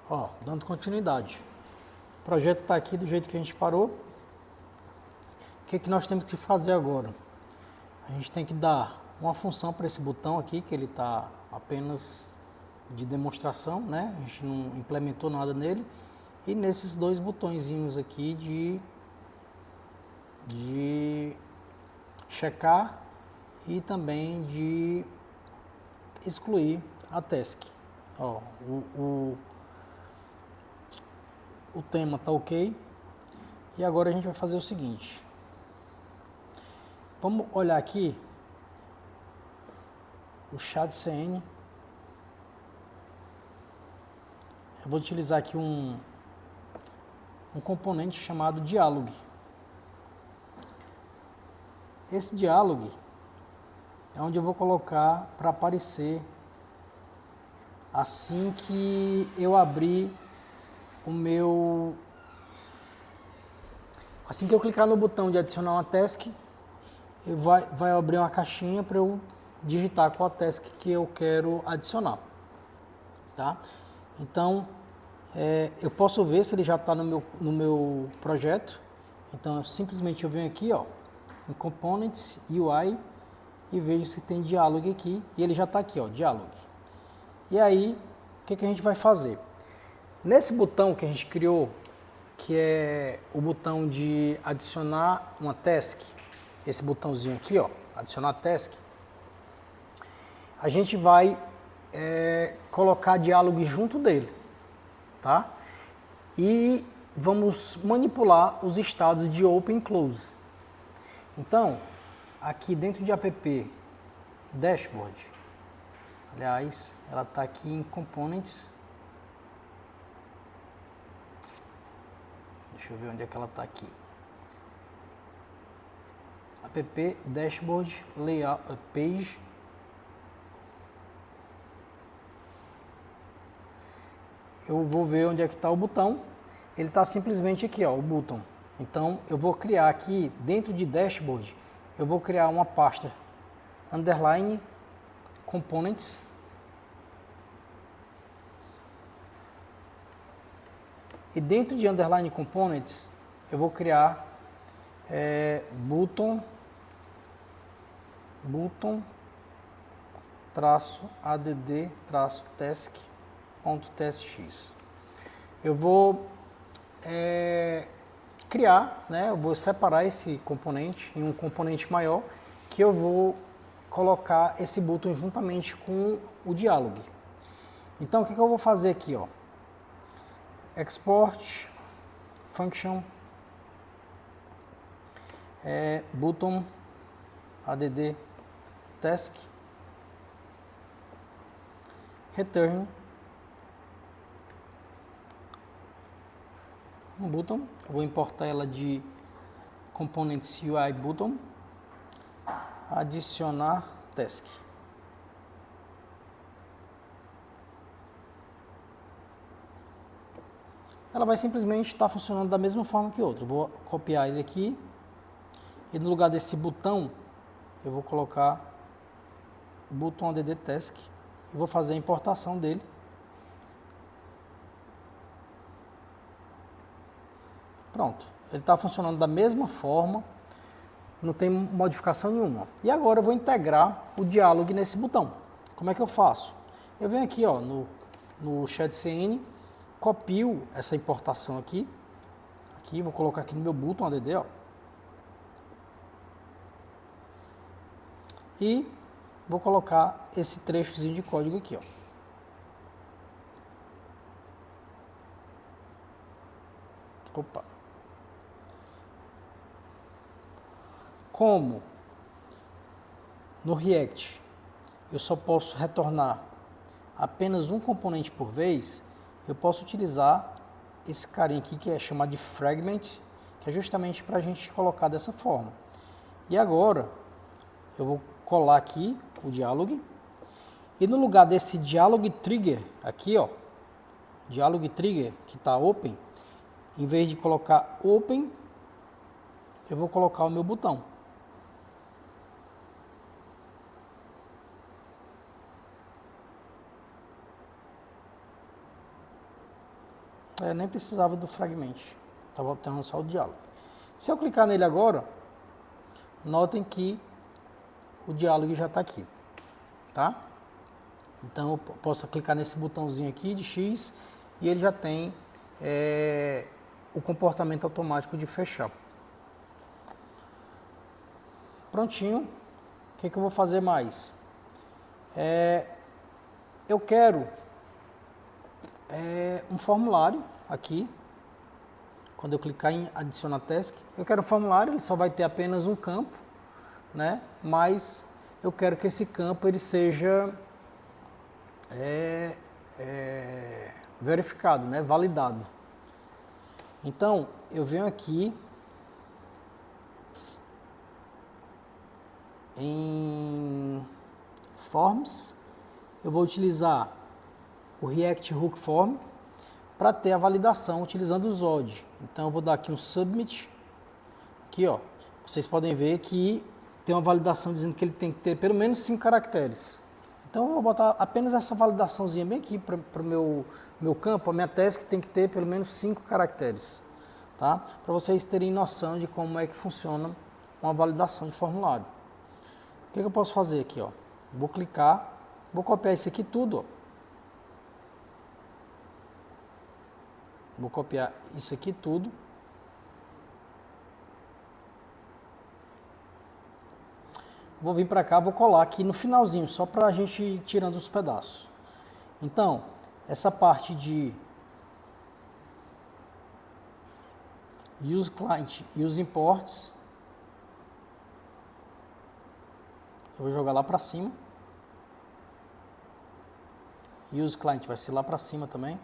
Ó, dando continuidade. O projeto está aqui do jeito que a gente parou. O que nós temos que fazer agora? A gente tem que dar uma função para esse botão aqui, que ele está apenas de demonstração, né? A gente não implementou nada nele. E nesses dois botõezinhos aqui de checar e também de excluir a task. Ó, o tema está ok. E agora a gente vai fazer o seguinte. Vamos olhar aqui o chat CN. Eu vou utilizar aqui um componente chamado dialog. Esse dialog é onde eu vou colocar para aparecer assim que eu abrir o meu... Assim que eu clicar no botão de adicionar uma task, vai abrir uma caixinha para eu digitar qual a task que eu quero adicionar. Tá? Então, eu posso ver se ele já está no meu projeto. Então, simplesmente eu venho aqui, ó, em Components, UI, e vejo se tem diálogo aqui. E ele já está aqui, ó, diálogo. E aí, o que a gente vai fazer? Nesse botão que a gente criou, que é o botão de adicionar uma task, esse botãozinho aqui, ó, adicionar task, a gente vai colocar diálogo junto dele, tá? E vamos manipular os estados de open e close. Então, aqui dentro de app dashboard, aliás, ela está aqui em components. Deixa eu ver onde é que ela está aqui. App dashboard layout page. Eu vou ver onde é que está o botão. Ele está simplesmente aqui, ó, o botão. Então, eu vou criar aqui, dentro de dashboard, eu vou criar uma pasta underline components. E dentro de underline components, eu vou criar button add task.tsx. Eu vou criar, né, eu vou separar esse componente em um componente maior, que eu vou colocar esse button juntamente com o dialog. Então, o que eu vou fazer aqui, ó? Export function button add task return um button. Eu vou importar ela de components UI button, adicionar task. Ela vai simplesmente estar funcionando da mesma forma que outra. Eu vou copiar ele aqui e no lugar desse botão eu vou colocar button add task e vou fazer a importação dele. Pronto, ele está funcionando da mesma forma, não tem modificação nenhuma. E agora eu vou integrar o diálogo nesse botão. Como é que eu faço? Eu venho aqui, ó, no chat CN, copio essa importação aqui, vou colocar aqui no meu button add, ó, e vou colocar esse trechozinho de código aqui, ó. Opa. Como no React eu só posso retornar apenas um componente por vez, eu posso utilizar esse carinha aqui que é chamado de fragment, que é justamente para a gente colocar dessa forma. E agora eu vou colar aqui o dialog e no lugar desse dialog trigger aqui, ó, dialog trigger que está open, em vez de colocar open, eu vou colocar o meu botão. Nem precisava do fragment, estava obtendo só o diálogo. Se eu clicar nele agora, notem que o diálogo já está aqui, tá? Então eu posso clicar nesse botãozinho aqui de X e ele já tem o comportamento automático de fechar. Prontinho. O que eu vou fazer mais? Eu quero um formulário aqui. Quando eu clicar em adicionar task, eu quero um formulário, ele só vai ter apenas um campo, né? Mas eu quero que esse campo ele seja verificado, né? Validado. Então, eu venho aqui em Forms, eu vou utilizar o React Hook Form para ter a validação utilizando o Zod. Então eu vou dar aqui um Submit, aqui ó, vocês podem ver que tem uma validação dizendo que ele tem que ter pelo menos 5 caracteres. Então eu vou botar apenas essa validaçãozinha bem aqui para o meu campo, a minha task tem que ter pelo menos 5 caracteres, tá? Para vocês terem noção de como é que funciona uma validação de formulário. O que eu posso fazer aqui, ó? Vou clicar, vou copiar isso aqui tudo, ó. Vou copiar isso aqui tudo. Vou vir para cá, vou colar aqui no finalzinho, só para a gente ir tirando os pedaços. Então, essa parte de Use Client e Use Imports, eu vou jogar lá para cima. Use Client vai ser lá para cima também.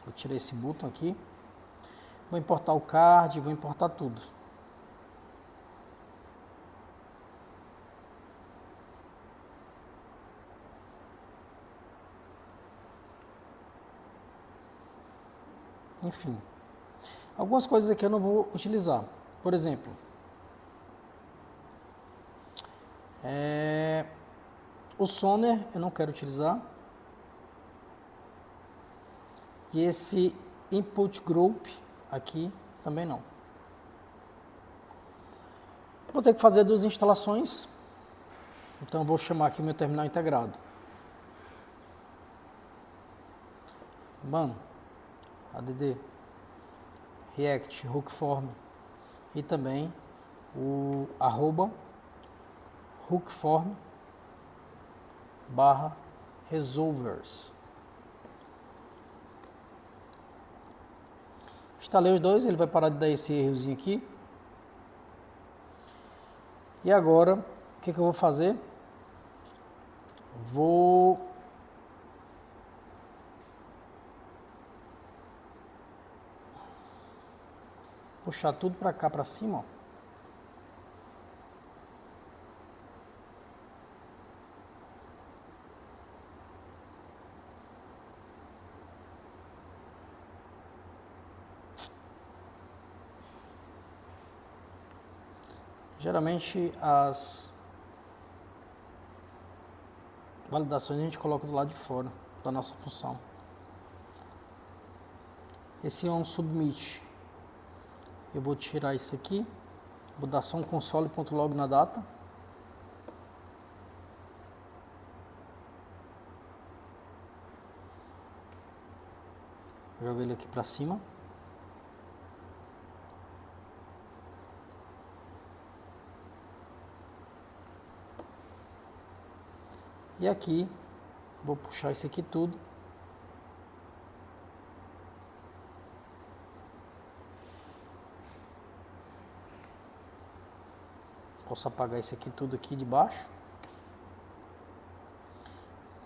Vou tirar esse botão aqui. Vou importar o card, vou importar tudo. Enfim. Algumas coisas aqui eu não vou utilizar. Por exemplo, o Sonner eu não quero utilizar. E esse Input Group aqui também não. Vou ter que fazer 2 instalações. Então vou chamar aqui o meu terminal integrado. add React Hook Form e também o @hookform/resolvers. Instalei os dois, ele vai parar de dar esse errozinho aqui. E agora, o que eu vou fazer? Vou puxar tudo para cá, para cima, ó. Geralmente as validações a gente coloca do lado de fora da nossa função. Esse é um submit. Eu vou tirar isso aqui, vou dar só um console.log na data. Jogo ele aqui para cima. E aqui, vou puxar isso aqui tudo. Posso apagar isso aqui tudo aqui de baixo.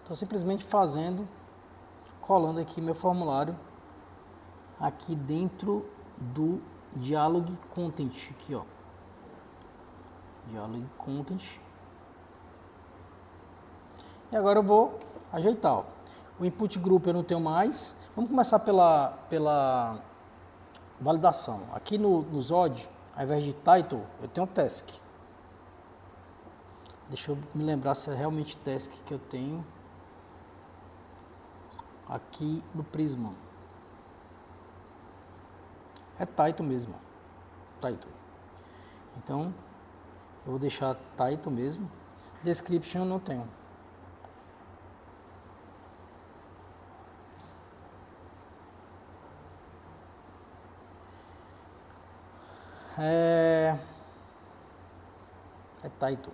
Estou simplesmente colando aqui meu formulário aqui dentro do Dialog Content, aqui ó. Dialog Content. E agora eu vou ajeitar, ó. O input group eu não tenho mais. Vamos começar pela validação. Aqui no Zod, ao invés de title, eu tenho task. Deixa eu me lembrar se é realmente task que eu tenho aqui no Prisma. É title mesmo. Title. Então, eu vou deixar title mesmo. Description eu não tenho. É title.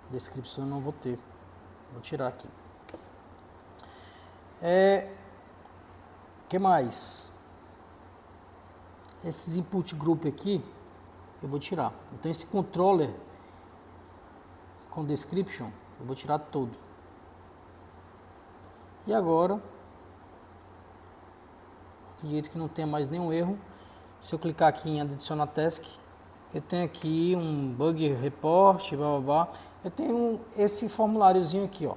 Descripção eu não vou ter. Vou tirar aqui. Que mais? Esses input group aqui, eu vou tirar. Então esse controller com description, eu vou tirar todo. E agora, acredito que não tenha mais nenhum erro. Se eu clicar aqui em adicionar task, eu tenho aqui um bug report, blá, blá, blá. Eu tenho esse formuláriozinho aqui, ó.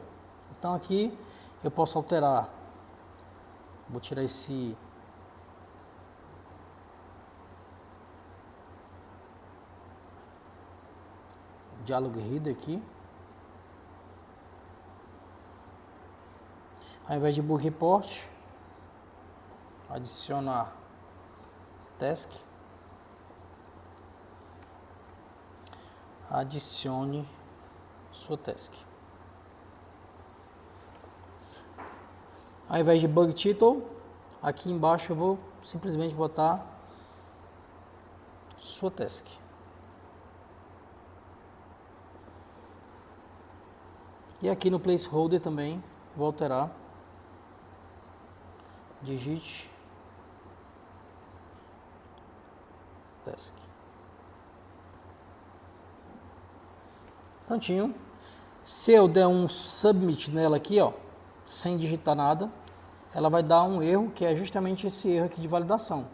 Então aqui eu posso alterar. Vou tirar esse diálogo reader aqui. Ao invés de bug report, adicionar task. Adicione sua task. Ao invés de bug title, aqui embaixo eu vou simplesmente botar sua task. E aqui no placeholder também vou alterar. Digite task. Prontinho. Se eu der um submit nela aqui, ó, sem digitar nada, ela vai dar um erro, que é justamente esse erro aqui de validação.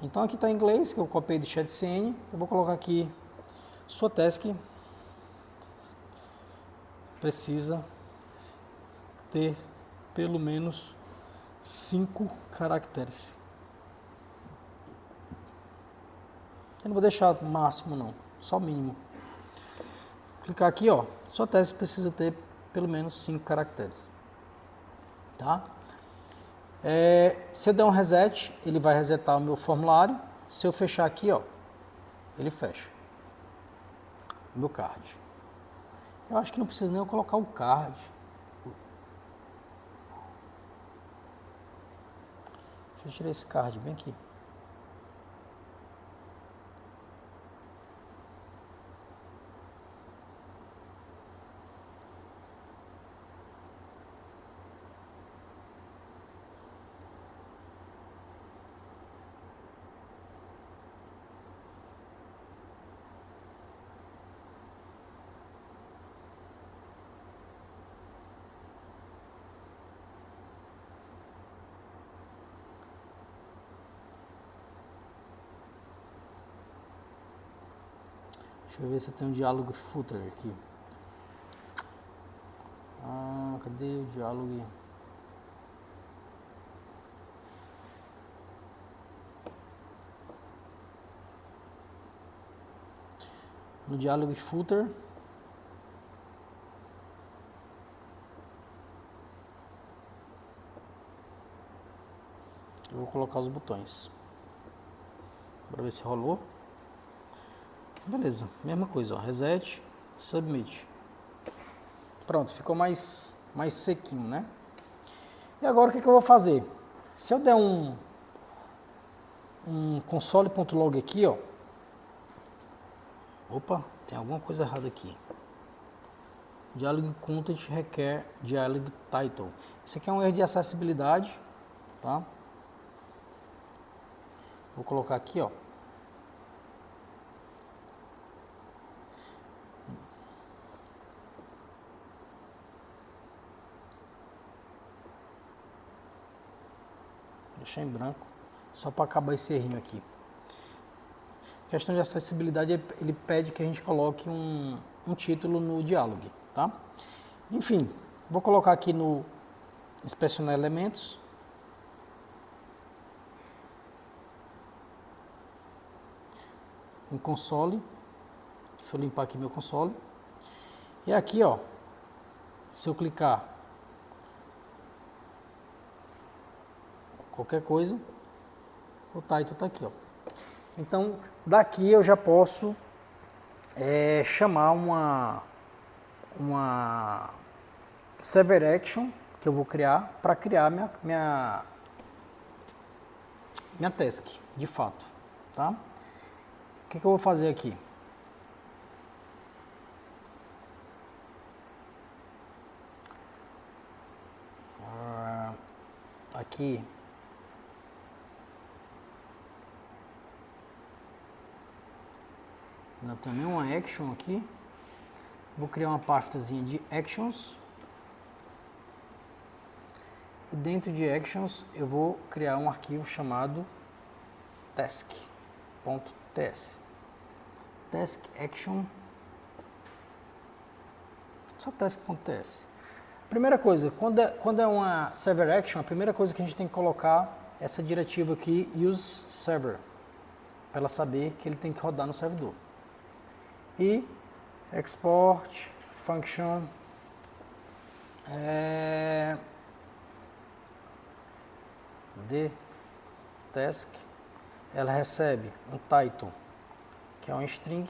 Então aqui está em inglês, que eu copiei do ChatCN. Eu vou colocar aqui sua task precisa ter pelo menos 5 caracteres. Eu não vou deixar máximo não, só mínimo. Clicar aqui, ó, sua task precisa ter pelo menos 5 caracteres. Tá? Se eu der um reset, ele vai resetar o meu formulário. Se eu fechar aqui, ó, ele fecha o meu card. Eu acho que não precisa nem eu colocar o card. Deixa eu tirar esse card bem aqui. Deixa eu ver se tem um diálogo footer aqui. Cadê o diálogo? No diálogo footer, eu vou colocar os botões para ver se rolou. Beleza, mesma coisa, ó, reset, submit. Pronto, ficou mais sequinho, né? E agora o que eu vou fazer? Se eu der um console.log aqui, ó. Opa, tem alguma coisa errada aqui. Dialog content requer dialog title. Isso aqui é um erro de acessibilidade, tá? Vou colocar aqui, ó. Deixar em branco, só para acabar esse errinho aqui. Questão de acessibilidade, ele pede que a gente coloque um título no diálogo, tá? Enfim, vou colocar aqui no inspecionar elementos. Em console, Deixa eu limpar aqui meu console. E aqui, ó, se eu clicar qualquer coisa, o title está aqui, ó. Então, daqui eu já posso chamar uma server action que eu vou criar para criar minha task, de fato, tá? O que eu vou fazer aqui? Aqui ainda tem uma action aqui. Vou criar uma pastazinha de actions. E dentro de actions eu vou criar um arquivo chamado task.ts. Task action. Só task.ts. Primeira coisa, quando é uma server action, a primeira coisa que a gente tem que colocar é essa diretiva aqui, use server, para ela saber que ele tem que rodar no servidor. E export function de task, ela recebe um title, que é um string,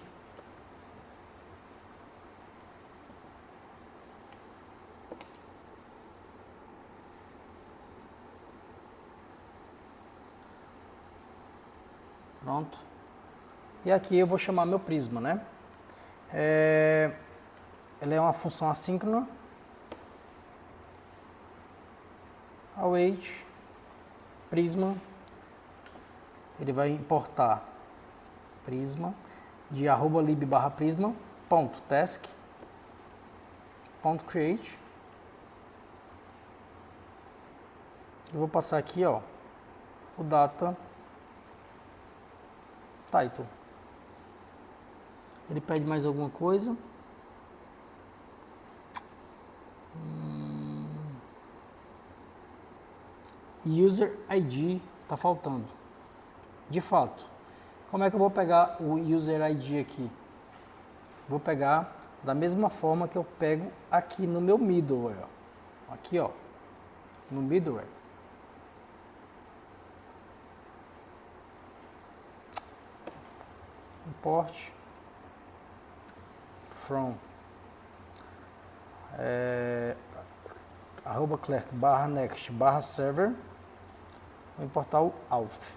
pronto. E aqui eu vou chamar meu prisma, né? Ela é uma função assíncrona. Await prisma. Ele vai importar prisma de @lib/prisma.task.create. Eu vou passar aqui, ó, o data title. Ele pede mais alguma coisa. User ID está faltando. De fato, como é que eu vou pegar o User ID aqui? Vou pegar da mesma forma que eu pego aqui no meu middleware. Aqui, ó, no middleware. Import from @clerk/next/server. Vou importar o auth.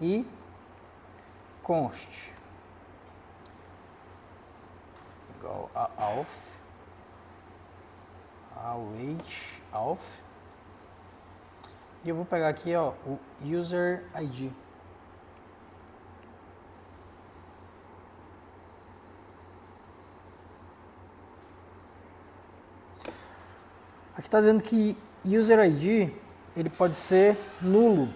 E const igual a auth, await auth. E eu vou pegar aqui, ó, o user ID. Aqui está dizendo que user ID ele pode ser nulo.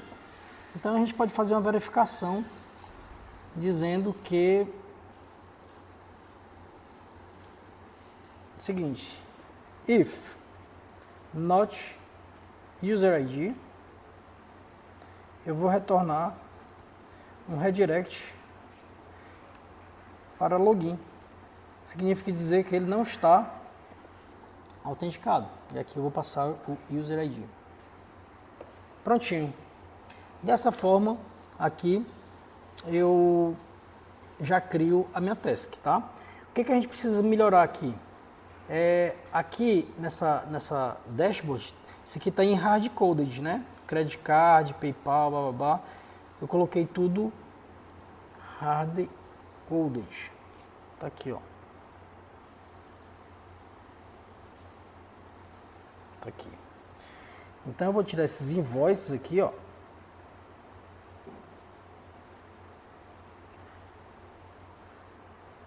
Então a gente pode fazer uma verificação dizendo que seguinte, if not user ID, eu vou retornar um redirect para login. Significa dizer que ele não está autenticado. E aqui eu vou passar o user ID. Prontinho. Dessa forma, aqui eu já crio a minha task, tá? O que a gente precisa melhorar aqui? Aqui nessa dashboard, isso aqui está em hard-coded, né? Credit card, PayPal, blá blá blá. Eu coloquei tudo hard-coded. Tá aqui, ó. Tá aqui. Então eu vou tirar esses invoices aqui, ó.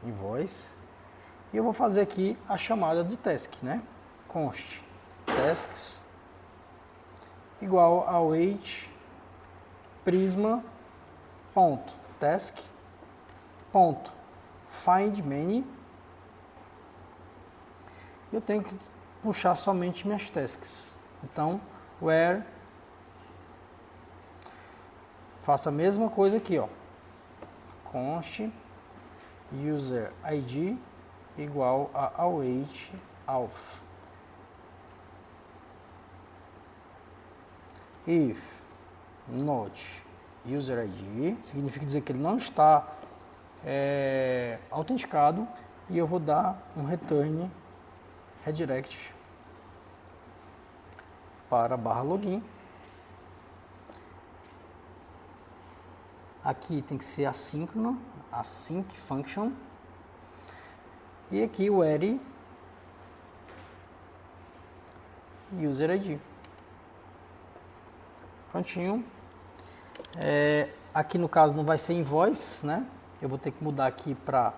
Invoice. E eu vou fazer aqui a chamada de task, né? Const tasks igual a await prisma ponto task ponto find many. Eu tenho que puxar somente minhas tasks. Então, where, faça a mesma coisa aqui, ó. Const user ID igual a await auth. If not user ID, significa dizer que ele não está autenticado, e eu vou dar um return redirect para barra login. Aqui tem que ser assíncrono, async function. E aqui o array user ID. Prontinho. Aqui no caso não vai ser invoice, né? Eu vou ter que mudar aqui para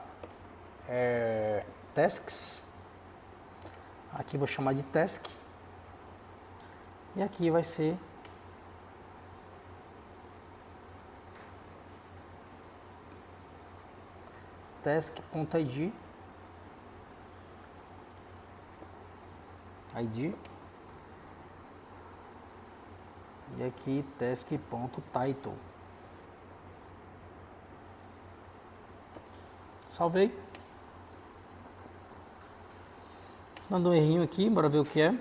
tasks. Aqui vou chamar de task. E aqui vai ser task.id. E aqui task.title. Salvei. Dando um errinho aqui, bora ver o que é.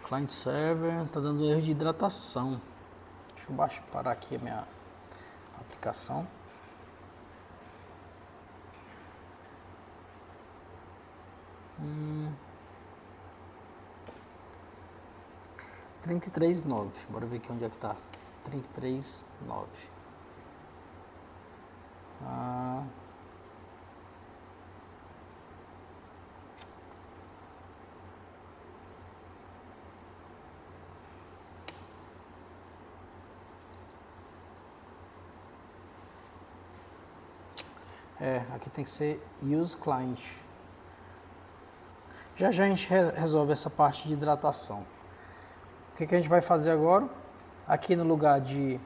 Client server, tá dando erro de hidratação. Deixa eu parar aqui a minha aplicação. — 33.9. Bora ver aqui onde é que tá. 33.9. Aqui tem que ser use client. Já a gente resolve essa parte de hidratação. O que a gente vai fazer agora? Aqui no lugar de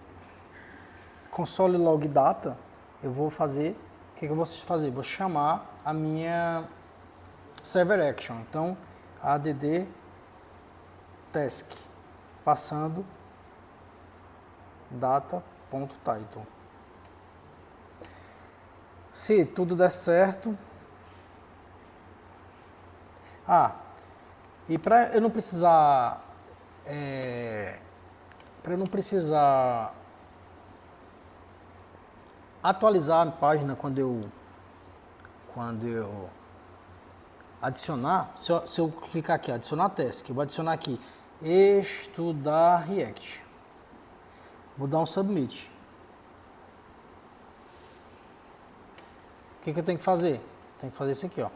console log data, eu vou fazer, o que eu vou fazer? Vou chamar a minha server action. Então, add task, passando data.title. Se tudo der certo... e para eu não precisar atualizar a página quando eu adicionar, se eu clicar aqui, adicionar task, eu vou adicionar aqui estudar React, vou dar um submit. O que eu tenho que fazer? Tenho que fazer isso aqui, ó.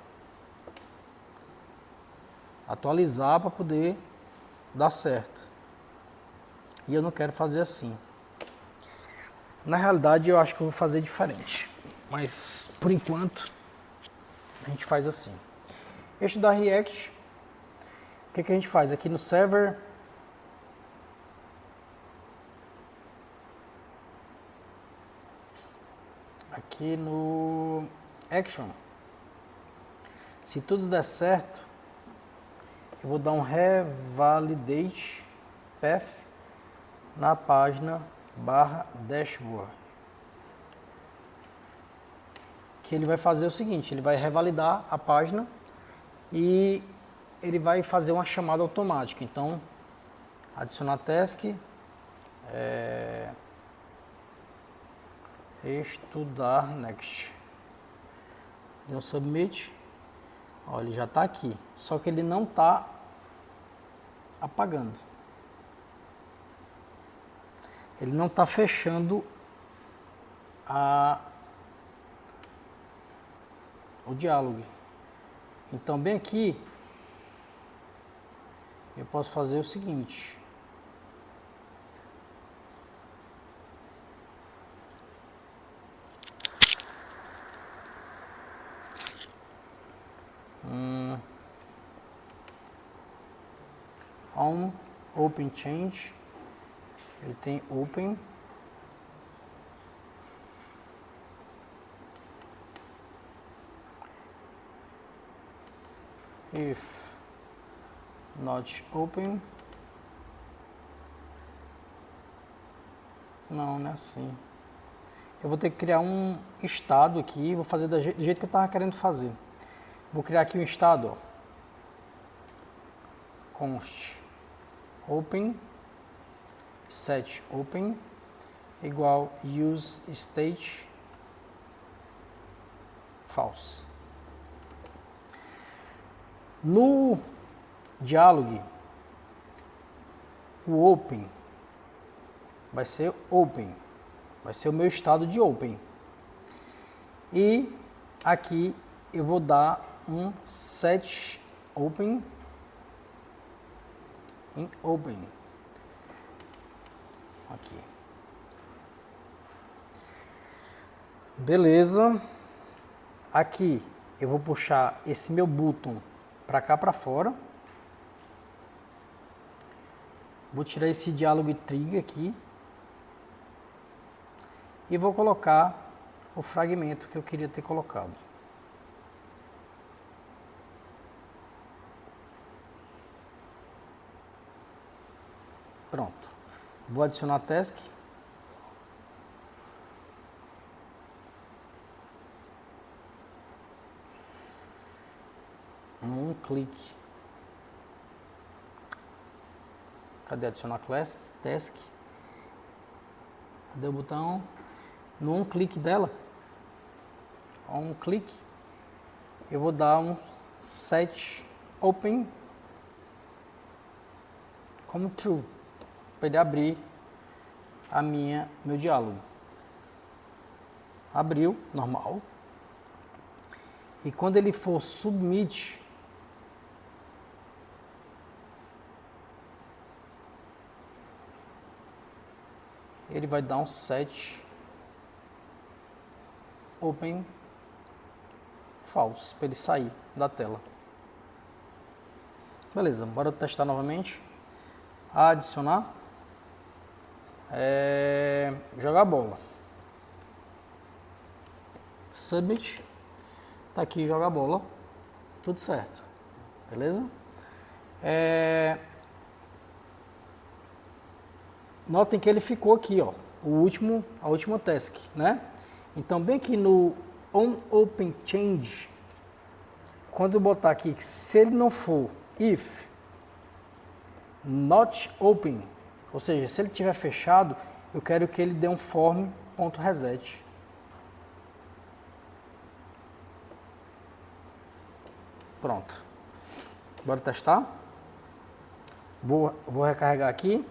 Atualizar para poder dar certo. E eu não quero fazer assim. Na realidade, eu acho que eu vou fazer diferente. Mas, por enquanto, a gente faz assim. Estudar React. O que a gente faz? Aqui no server. Aqui no action. Se tudo der certo, eu vou dar um revalidate path na página /dashboard. Que ele vai fazer o seguinte, ele vai revalidar a página e ele vai fazer uma chamada automática. Então, adicionar task, estudar next. Deu submit. Olha, ele já está aqui, só que ele não está apagando. Ele não está fechando o diálogo. Então, bem aqui, eu posso fazer o seguinte. On open change, ele tem open if not open. Não, não é assim. Eu vou ter que criar um estado aqui, vou fazer do jeito que eu estava querendo fazer. Vou criar aqui um estado, ó. Const open set open igual use state false. No dialog, o open vai ser open, vai ser o meu estado de open. E aqui eu vou dar um set open em open. Aqui. Beleza. Aqui eu vou puxar esse meu button para cá para fora. Vou tirar esse diálogo trigger aqui. E vou colocar o fragmento que eu queria ter colocado. Pronto. Vou adicionar task. Um clique. Cadê adicionar class? Task. Cadê o botão? Num clique dela. Um clique. Eu vou dar um set open como true. Para ele abrir meu diálogo. Abriu, normal. E quando ele for submit, ele vai dar um set open false, para ele sair da tela. Beleza, bora testar novamente. Adicionar. Jogar bola. Submit. Tá aqui, jogar bola. Tudo certo. Beleza? Notem que ele ficou aqui, ó. A última task, né? Então, bem aqui no onOpenChange, quando eu botar aqui que se ele não for if not open, ou seja, se ele estiver fechado, eu quero que ele dê um form.reset. Pronto. Bora testar? Vou recarregar aqui.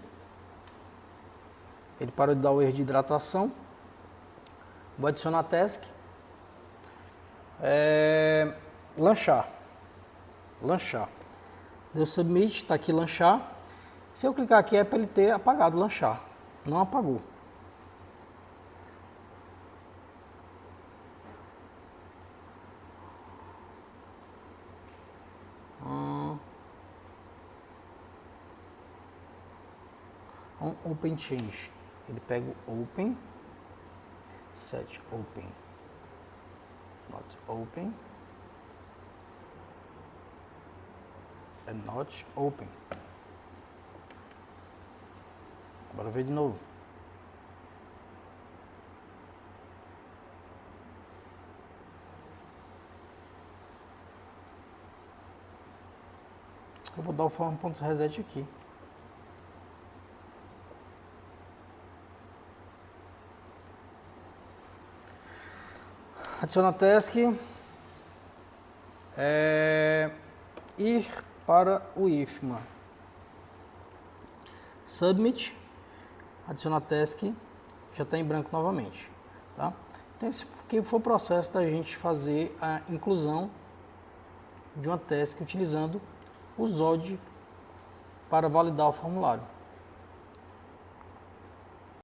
Ele parou de dar o erro de hidratação. Vou adicionar task. Lanchar. Deu submit, está aqui lanchar. Se eu clicar aqui é para ele ter apagado o lanchar. Não apagou. OpenChange. Ele pega o open, set open, not open, and not open. Bora ver de novo. Eu vou dar o form.reset aqui. Adiciona task. Ir para o IFMA. Submit. Adicionar task. Já está em branco novamente. Tá? Então, esse aqui foi o processo da gente fazer a inclusão de uma task utilizando o Zod para validar o formulário.